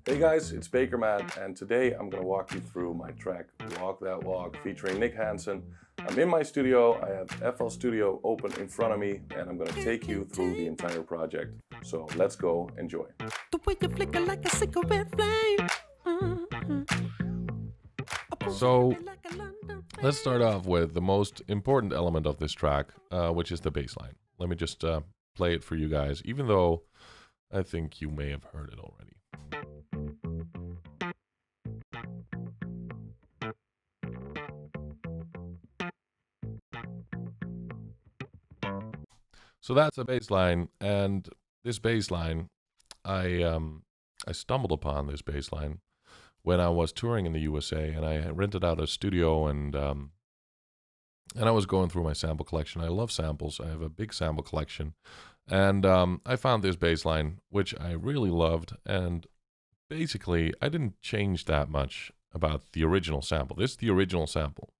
Hey guys, it's Bakermat, and today I'm going to walk you through my track Walk That Walk featuring Nic Hanson. I'm in my studio, I have FL Studio open in front of me, and I'm going to take you through the entire project. So let's go, enjoy. The way you flicker like a cigarette flame. So let's start off with the most important element of this track, which is the bass line. Let me just play it for you guys, even though I think you may have heard it already. So that's a bass line, and this bass line, I stumbled upon this bass line when I was touring in the USA, and I rented out a studio, and I was going through my sample collection. I love samples. I have a big sample collection, and I found this bass line, which I really loved, and basically I didn't change that much about the original sample. This is the original sample.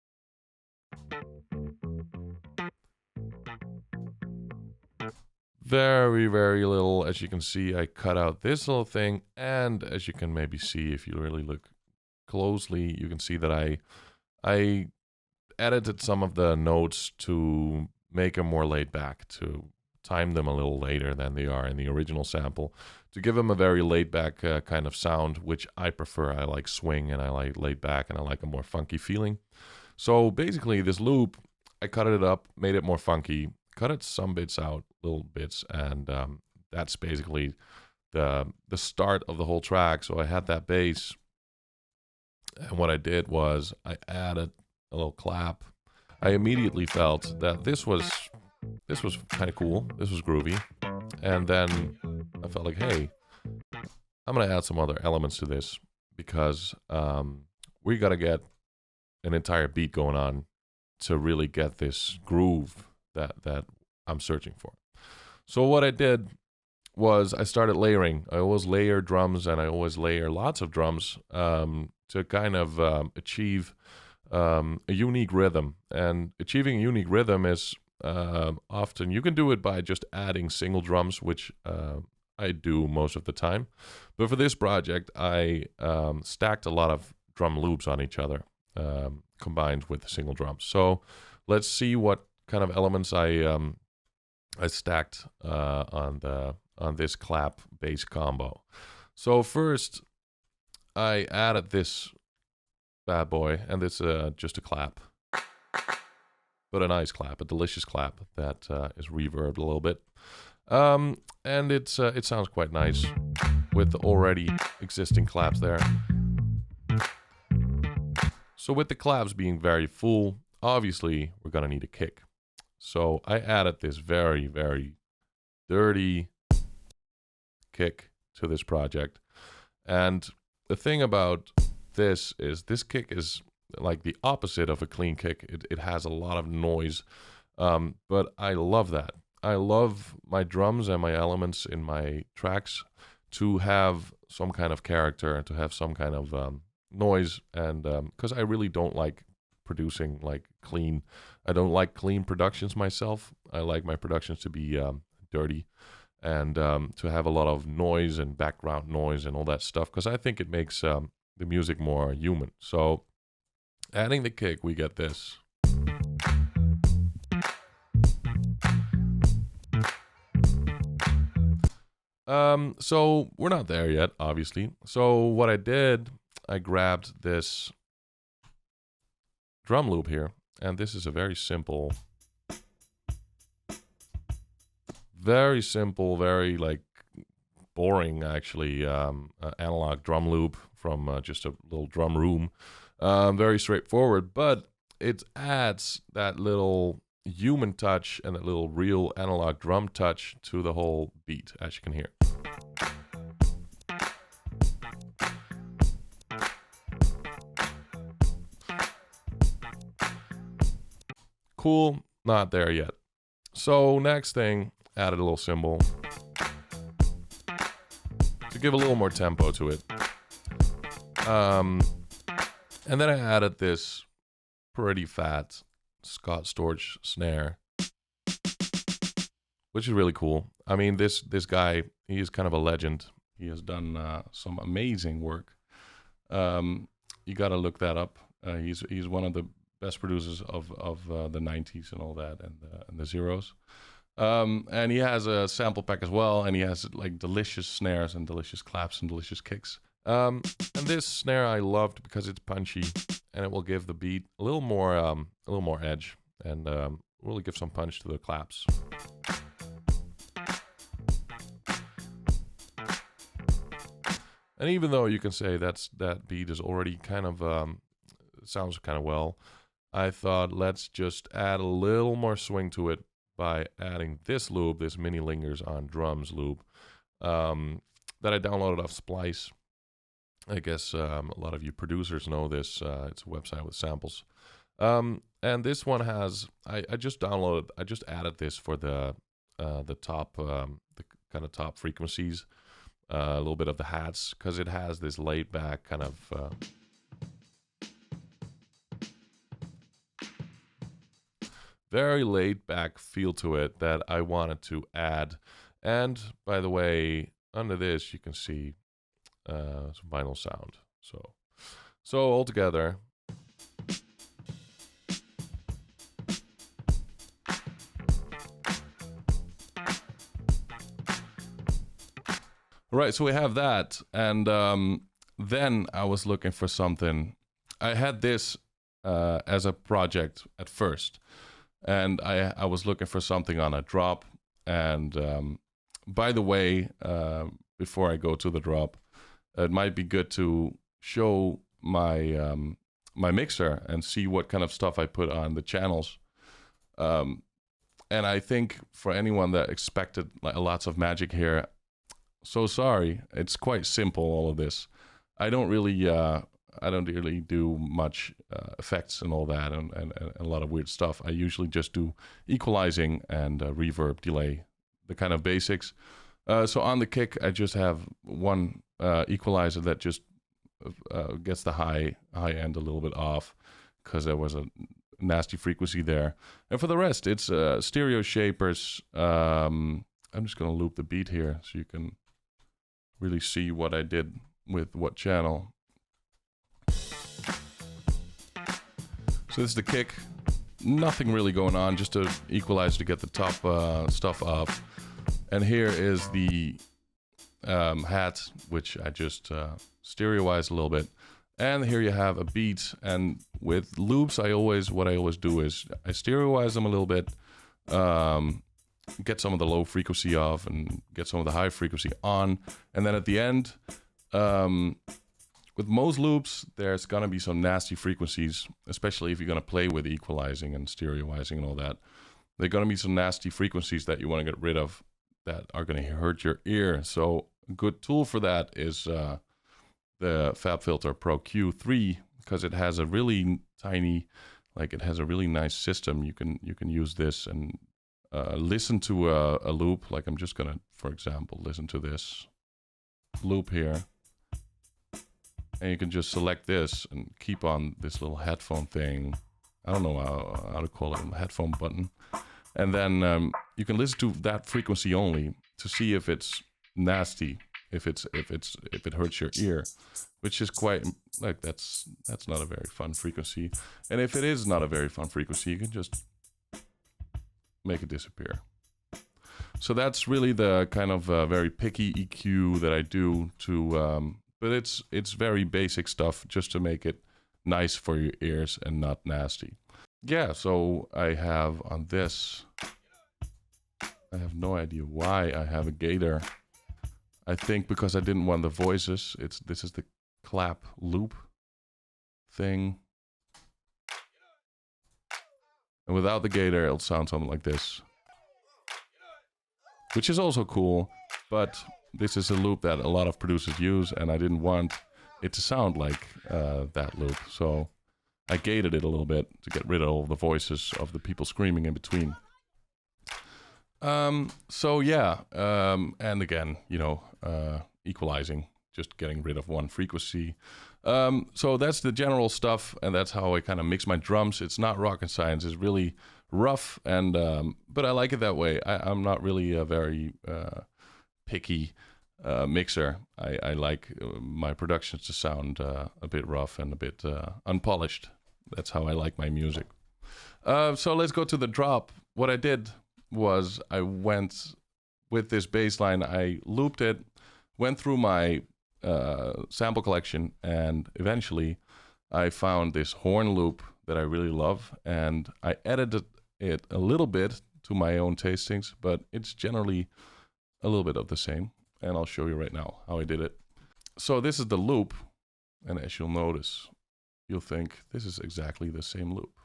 Very, very little. As you can see, I cut out this little thing, and as you can maybe see, if you really look closely, you can see that I edited some of the notes to make them more laid back, to time them a little later than they are in the original sample, to give them a very laid back kind of sound, which I prefer. I like swing, and I like laid back, and I like a more funky feeling. So basically, this loop, I cut it up, made it more funky, cut it some bits out, little bits, and that's basically the start of the whole track. So I had that bass, and what I did was I added a little clap. I immediately felt that this was kind of cool. This was groovy, and then I felt like, hey, I'm gonna add some other elements to this because we gotta get an entire beat going on to really get this groove that I'm searching for. So what I did was I started layering. I always layer drums, and I always layer lots of drums to kind of achieve a unique rhythm. And achieving a unique rhythm is often, you can do it by just adding single drums, which I do most of the time. But for this project, I stacked a lot of drum loops on each other, combined with the single drums. So let's see what kind of elements I stacked on this clap bass combo. So first, I added this bad boy, and it's just a clap, but a nice clap, a delicious clap that is reverbed a little bit, and it sounds quite nice with the already existing claps there. So with the claps being very full, obviously we're gonna need a kick. So I added this very, very dirty kick to this project. And the thing about this is this kick is like the opposite of a clean kick. It has a lot of noise, but I love that. I love my drums and my elements in my tracks to have some kind of character and to have some kind of noise, and because I really don't like producing like clean. I don't like clean productions myself. I like my productions to be dirty and to have a lot of noise and background noise and all that stuff, because I think it makes the music more human. So adding the kick, we get this. So we're not there yet, obviously. So what I did, I grabbed this drum loop here, and this is a very simple, very like boring actually analog drum loop from just a little drum room. Very straightforward, but it adds that little human touch and that little real analog drum touch to the whole beat, as you can hear. Cool, not there yet. So next thing, added a little cymbal to give a little more tempo to it. And then I added this pretty fat Scott Storch snare, which is really cool. I mean, this guy, he is kind of a legend. He has done some amazing work. You got to look that up. He's one of the best producers of the 90s and all that, and the zeros. And he has a sample pack as well, and he has like delicious snares and delicious claps and delicious kicks. And this snare I loved because it's punchy, and it will give the beat a little more edge, and really give some punch to the claps. And even though you can say that beat is already kind of sounds kind of well, I thought let's just add a little more swing to it by adding this loop, this mini lingers on drums loop, that I downloaded off Splice. I guess a lot of you producers know this. It's a website with samples. And this one has, I just added this for the top, the kind of top frequencies, a little bit of the hats, because it has this laid back kind of, very laid back feel to it that I wanted to add. And by the way, under this you can see some vinyl sound. So altogether, right, so we have that, and then I was looking for something. I had this as a project at first, and I was looking for something on a drop. And by the way, before I go to the drop, it might be good to show my my mixer and see what kind of stuff I put on the channels. And I think for anyone that expected lots of magic here, so sorry, it's quite simple, all of this. I don't really do much effects and all that, and a lot of weird stuff. I usually just do equalizing and reverb, delay, the kind of basics. So on the kick, I just have one equalizer that just gets the high end a little bit off, because there was a nasty frequency there. And for the rest, it's stereo shapers. I'm just going to loop the beat here so you can really see what I did with what channel. So this is the kick. Nothing really going on, just to equalize to get the top stuff up. And here is the hat, which I just stereoized a little bit. And here you have a beat. And with loops, what I always do is I stereoize them a little bit, get some of the low frequency off and get some of the high frequency on. And then at the end, with most loops, there's gonna be some nasty frequencies, especially if you're gonna play with equalizing and stereoizing and all that. There are gonna be some nasty frequencies that you wanna get rid of that are gonna hurt your ear. So a good tool for that is the FabFilter Pro Q3, because it has a really tiny, it has a really nice system. You can use this and listen to a loop. Like I'm just gonna, for example, listen to this loop here. And you can just select this and keep on this little headphone thing. I don't know how to call it, a headphone button. And then you can listen to that frequency only to see if it's nasty, if it hurts your ear, which is quite that's not a very fun frequency. And if it is not a very fun frequency, you can just make it disappear. So that's really the kind of very picky EQ that I do to. But it's very basic stuff just to make it nice for your ears and not nasty. Yeah, so I have on this, I have no idea why I have a gator. I think because I didn't want the voices. This is the clap loop thing. And without the gator, it'll sound something like this. Which is also cool, but this is a loop that a lot of producers use, and I didn't want it to sound like that loop. So I gated it a little bit to get rid of all the voices of the people screaming in between. So yeah, and again, equalizing, just getting rid of one frequency. So that's the general stuff, and that's how I kind of mix my drums. It's not rocket science. It's really rough, and but I like it that way. I'm not really very picky. mixer. I like my productions to sound a bit rough and a bit unpolished. That's how I like my music. So let's go to the drop. What I did was I went with this bass line, I looped it, went through my sample collection, and eventually I found this horn loop that I really love, and I edited it a little bit to my own tastings, but it's generally a little bit of the same, and I'll show you right now how I did it. So this is the loop, and as you'll notice, you'll think this is exactly the same loop,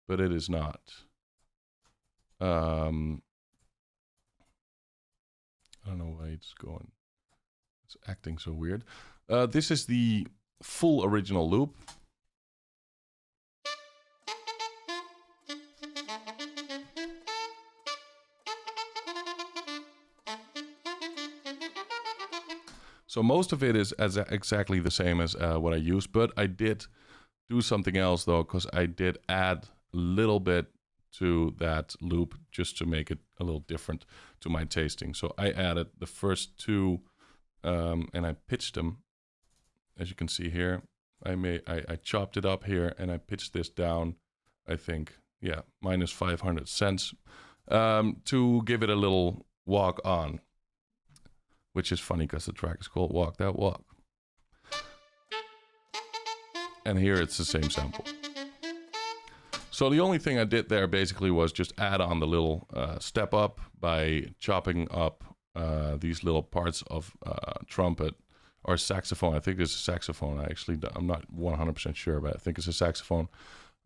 but it is not. I don't know why it's acting so weird. This is the full original loop. So most of it is exactly the same as what I used, but I did do something else though, because I did add a little bit to that loop just to make it a little different to my tasting. So I added the first two and I pitched them. As you can see here, I chopped it up here and I pitched this down, I think, yeah, minus 500 cents to give it a little walk on, which is funny because the track is called Walk That Walk. And here it's the same sample. So the only thing I did there basically was just add on the little step up by chopping up these little parts of trumpet or saxophone. I think it's a saxophone. I'm not 100% sure, but I think it's a saxophone.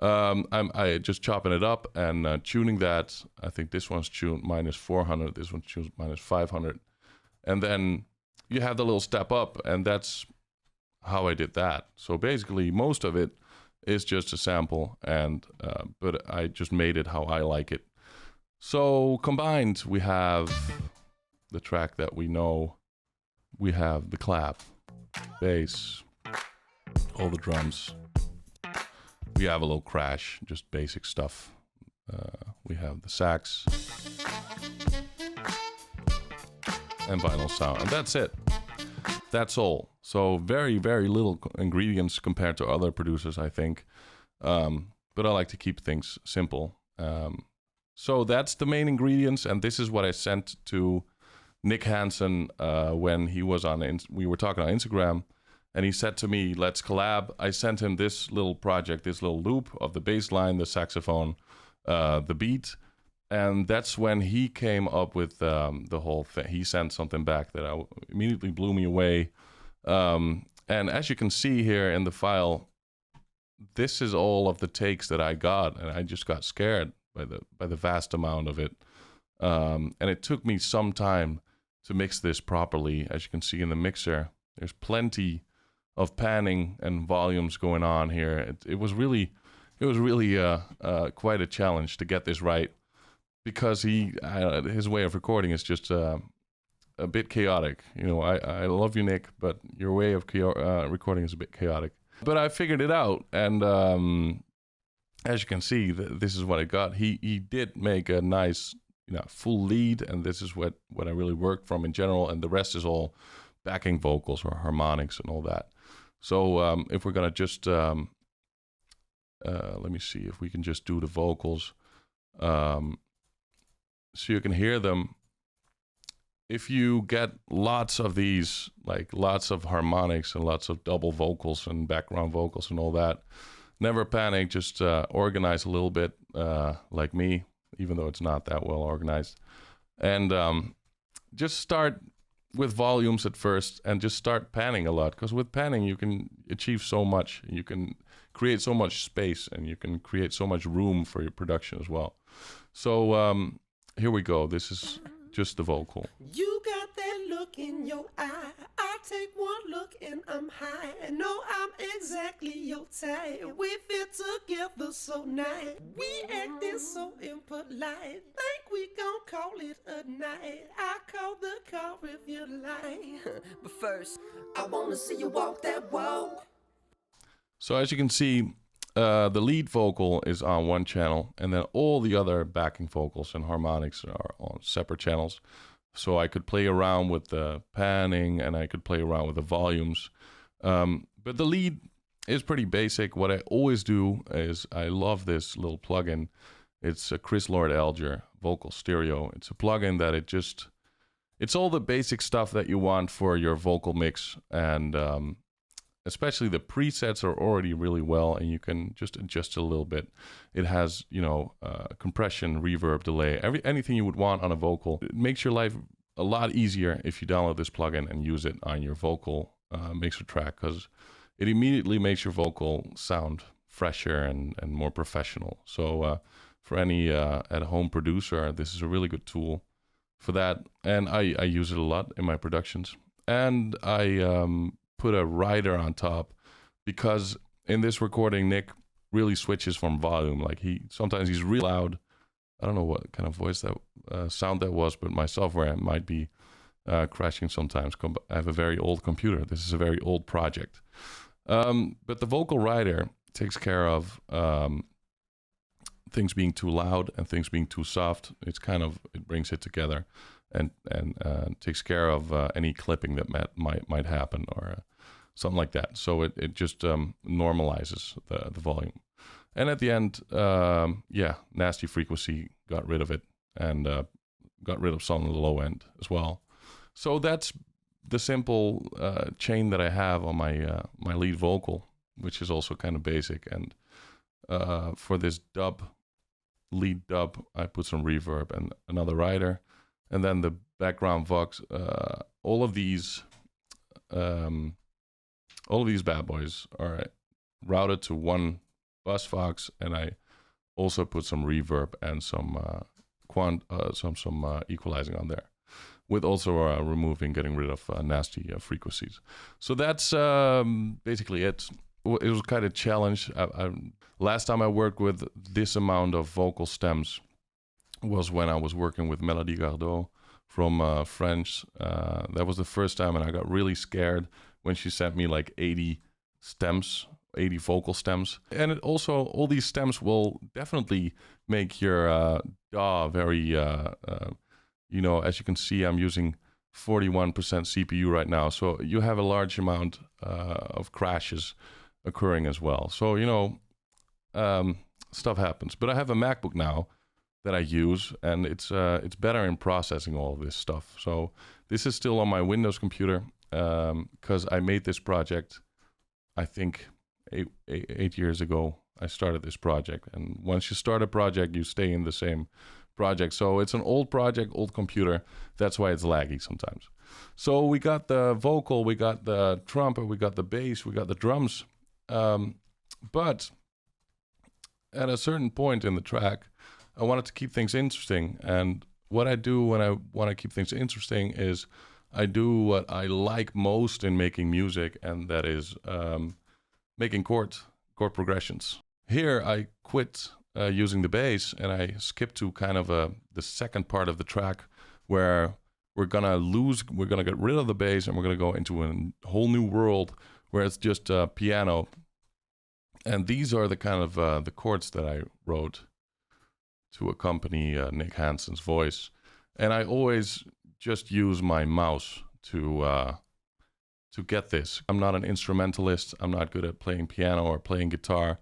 I just chopping it up and tuning that. I think this one's tuned minus 400. This one's tuned minus 500. And then you have the little step up, and that's how I did that. So basically, most of it is just a sample, and but I just made it how I like it. So combined, we have the track that we know. We have the clap, bass, all the drums. We have a little crash, just basic stuff. We have the sax and vinyl sound, and that's it. That's all. So very, very little ingredients compared to other producers, I think. But I like to keep things simple. So that's the main ingredients, and this is what I sent to Nic Hanson when he was on. We were talking on Instagram, and he said to me, "Let's collab." I sent him this little project, this little loop of the bass line, the saxophone, the beat. And that's when he came up with the whole thing. He sent something back that immediately blew me away. And as you can see here in the file, this is all of the takes that I got, and I just got scared by the vast amount of it. And it took me some time to mix this properly. As you can see in the mixer, there's plenty of panning and volumes going on here. It was really quite a challenge to get this right. Because his way of recording is just a bit chaotic. You know, I love you, Nick, but your way of recording is a bit chaotic. But I figured it out, and as you can see, this is what I got. He did make a nice, full lead, and this is what I really worked from in general, and the rest is all backing vocals or harmonics and all that. So if we're gonna just let me see if we can just do the vocals. So you can hear them. If you get lots of these, like lots of harmonics and lots of double vocals and background vocals and all that, never panic, just organize a little bit like me, even though it's not that well organized. And just start with volumes at first and just start panning a lot, because with panning you can achieve so much. You can create so much space, and you can create so much room for your production as well. So here we go. This is just the vocal. You got that look in your eye. I take one look and I'm high. No, I'm exactly your type. We fit together so nice. We acting so impolite. Think we gon' call it a night. I call the car if you like. But first, I wanna see you walk that walk. So as you can see, the lead vocal is on one channel, and then all the other backing vocals and harmonics are on separate channels. So I could play around with the panning and I could play around with the volumes. But the lead is pretty basic. What I always do is I love this little plugin. It's a Chris Lord Alger Vocal Stereo. It's a plugin that it's all the basic stuff that you want for your vocal mix. And especially the presets are already really well, and you can just adjust a little bit. It has, compression, reverb, delay, anything you would want on a vocal. It makes your life a lot easier if you download this plugin and use it on your vocal mixer track, because it immediately makes your vocal sound fresher and more professional. So for any at-home producer, this is a really good tool for that. And I use it a lot in my productions. And I put a rider on top, because in this recording Nick really switches from volume. Like sometimes he's real loud. I don't know what kind of voice that sound that was, but my software might be crashing sometimes. I have a very old computer. This is a very old project. But the vocal rider takes care of things being too loud and things being too soft. It brings it together and takes care of any clipping that might happen or something like that. So it just normalizes the volume. And at the end, nasty frequency, got rid of it, and got rid of some of the low end as well. So that's the simple chain that I have on my lead vocal, which is also kind of basic. And for this lead dub, I put some reverb and another rider, and then the background vox. All of these bad boys are routed to one bus vox, and I also put some reverb and some equalizing on there, with also getting rid of nasty frequencies. So that's basically it. It was kind of a challenge. Last time I worked with this amount of vocal stems was when I was working with Melody Gardot from French. That was the first time, and I got really scared when she sent me like 80 vocal stems. And all these stems will definitely make your DAW very, as you can see, I'm using 41% CPU right now. So you have a large amount of crashes occurring as well. So, stuff happens. But I have a MacBook now that I use, and it's better in processing all of this stuff. So this is still on my Windows computer, because I made this project, I think, eight years ago. I started this project, and once you start a project, you stay in the same project. So it's an old project, old computer. That's why it's laggy sometimes. So we got the vocal, we got the trumpet, we got the bass, we got the drums. But at a certain point in the track, I wanted to keep things interesting. And what I do when I want to keep things interesting is I do what I like most in making music, and that is making chord progressions. Here I quit using the bass, and I skip to kind of the second part of the track where we're gonna get rid of the bass, and we're gonna go into a whole new world where it's just piano. And these are the kind of the chords that I wrote to accompany Nic Hanson's voice. And I always just use my mouse to get this. I'm not an instrumentalist. I'm not good at playing piano or playing guitar.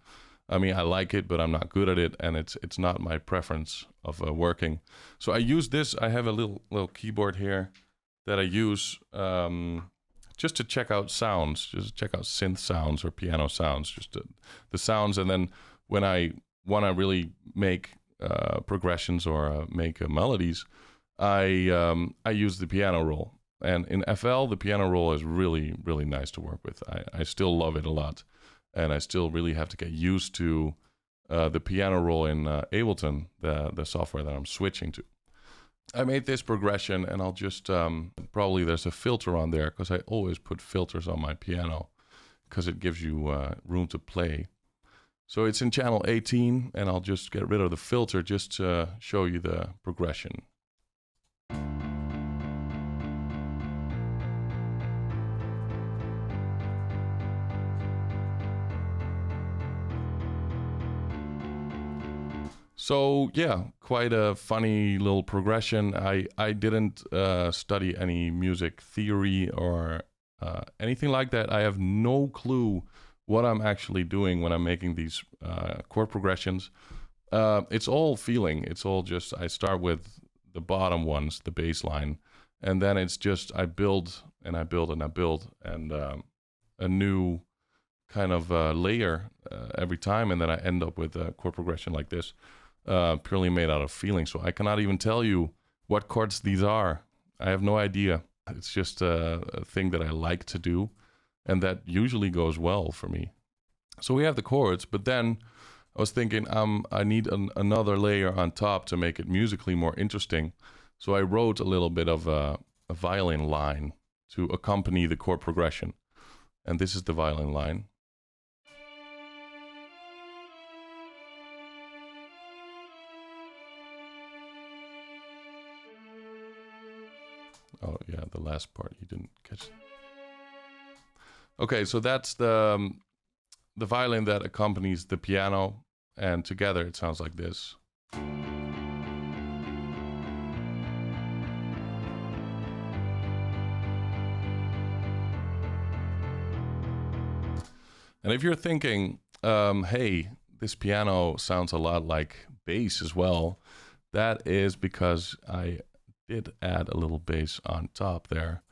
I mean, I like it, but I'm not good at it, and it's not my preference of working. So I use this. I have a little keyboard here that I use just to check out sounds, just check out synth sounds or piano sounds, just the sounds. And then when I want to really make progressions or make melodies, I use the piano roll. And in FL, the piano roll is really, really nice to work with. I still love it a lot. And I still really have to get used to the piano roll in Ableton, the software that I'm switching to. I made this progression, and I'll just, probably there's a filter on there, because I always put filters on my piano, because it gives you room to play. So it's in channel 18, and I'll just get rid of the filter just to show you the progression. So yeah, quite a funny little progression. I didn't study any music theory or anything like that. I have no clue what I'm actually doing when I'm making these chord progressions. It's all feeling. It's all just, I start with the bottom ones, the bass line, and then it's just I build and I build and I build, and a new kind of layer every time, and then I end up with a chord progression like this, purely made out of feeling. So I cannot even tell you what chords these are. I have no idea. It's just a thing that I like to do, and that usually goes well for me. So we have the chords, but then I was thinking I need another layer on top to make it musically more interesting. So I wrote a little bit of a violin line to accompany the chord progression. And this is the violin line. Oh yeah, the last part you didn't catch. Okay, so that's the violin that accompanies the piano, and together it sounds like this. And if you're thinking, hey, this piano sounds a lot like bass as well, that is because I did add a little bass on top there.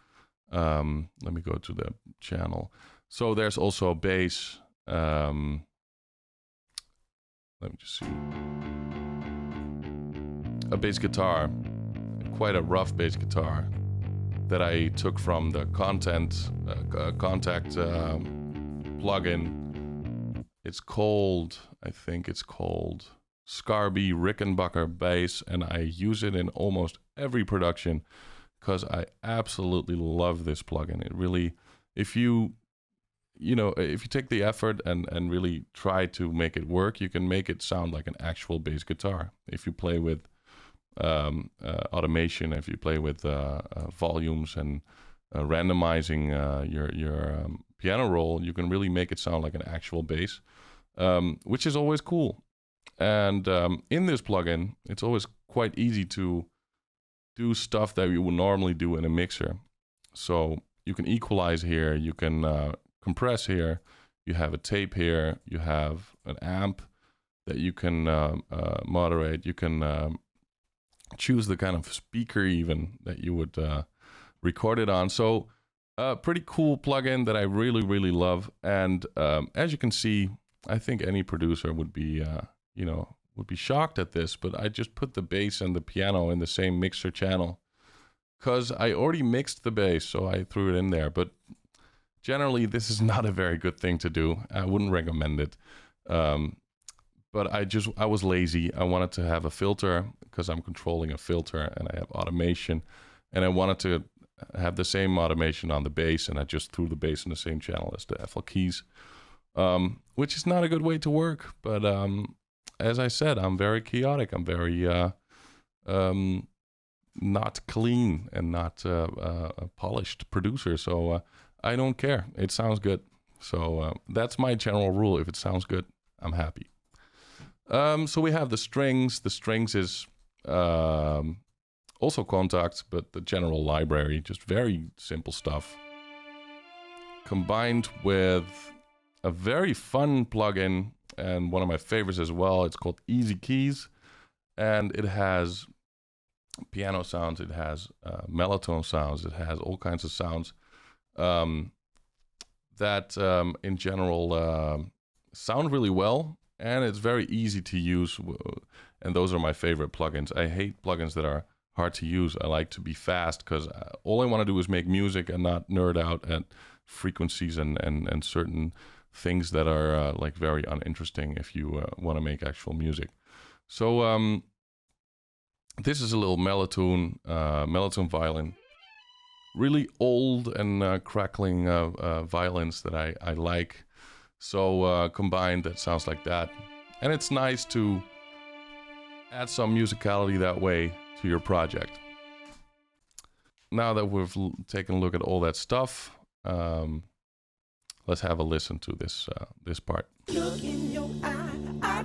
Let me go to the channel. So there's also a bass. Let me just see. A bass guitar, quite a rough bass guitar that I took from the Contact plugin. It's called, I think it's called Scarby Rickenbacker bass, and I use it in almost every production because I absolutely love this plugin. It really, if you take the effort and really try to make it work, you can make it sound like an actual bass guitar. If you play with automation, if you play with volumes and randomizing your piano roll, you can really make it sound like an actual bass, which is always cool. And in this plugin, it's always quite easy to do stuff that you would normally do in a mixer. So you can equalize here, you can compress here, you have a tape here, you have an amp that you can moderate, you can choose the kind of speaker even that you would record it on. So pretty cool plugin that I really, really love. And as you can see, I think any producer would be, would be shocked at this, but I just put the bass and the piano in the same mixer channel because I already mixed the bass, so I threw it in there. But generally, this is not a very good thing to do. I wouldn't recommend it. But I was lazy. I wanted to have a filter because I'm controlling a filter and I have automation, and I wanted to have the same automation on the bass, and I just threw the bass in the same channel as the FL keys, which is not a good way to work. But as I said, I'm very chaotic. I'm very not clean and not a polished producer. So I don't care. It sounds good. So that's my general rule. If it sounds good, I'm happy. So we have the strings. The strings is also Contact, but the general library, just very simple stuff. Combined with a very fun plugin, and one of my favorites as well. It's called Easy Keys, and it has piano sounds, it has mellotone sounds, it has all kinds of sounds that in general sound really well, and it's very easy to use, and those are my favorite plugins. I hate plugins that are hard to use. I like to be fast because all I want to do is make music and not nerd out at frequencies and certain things that are like very uninteresting if you want to make actual music. So this is a little mellotone violin. Really old and crackling violins that I like. So combined, that sounds like that. And it's nice to add some musicality that way to your project. Now that we've taken a look at all that stuff, let's have a listen to this part. Look in your eye, I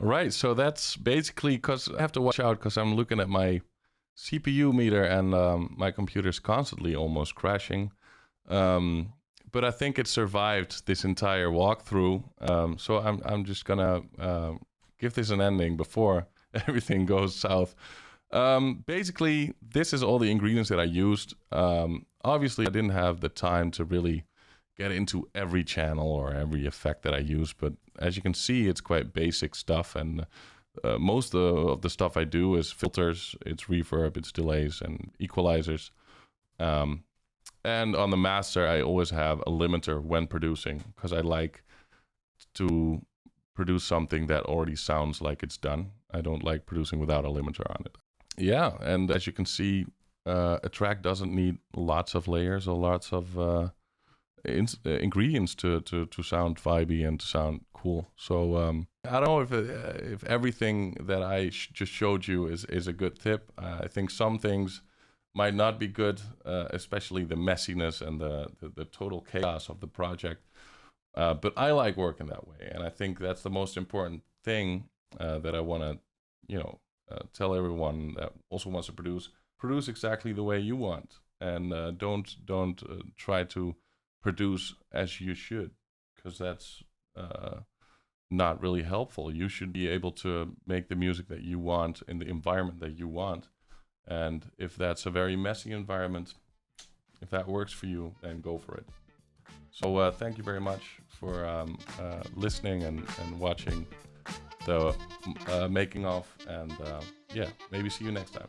Right, so that's basically because I have to watch out because I'm looking at my CPU meter and my computer's constantly almost crashing. But I think it survived this entire walkthrough. So I'm just gonna give this an ending before everything goes south. Basically, this is all the ingredients that I used. Obviously, I didn't have the time to really get into every channel or every effect that I use, but as you can see, it's quite basic stuff, and most of the stuff I do is filters, it's reverb, it's delays, and equalizers. And on the master, I always have a limiter when producing, because I like to produce something that already sounds like it's done. I don't like producing without a limiter on it. Yeah, and as you can see, a track doesn't need lots of layers or lots of ingredients to sound vibey and to sound cool. So I don't know if everything that I just showed you is a good tip. I think some things might not be good, especially the messiness and the total chaos of the project. But I like working that way, and I think that's the most important thing that I want to, tell everyone that also wants to produce exactly the way you want, and don't try to produce as you should, because that's not really helpful. You should be able to make the music that you want in the environment that you want, and if that's a very messy environment, if that works for you, then go for it. So thank you very much for listening and watching the making of, and yeah, maybe see you next time.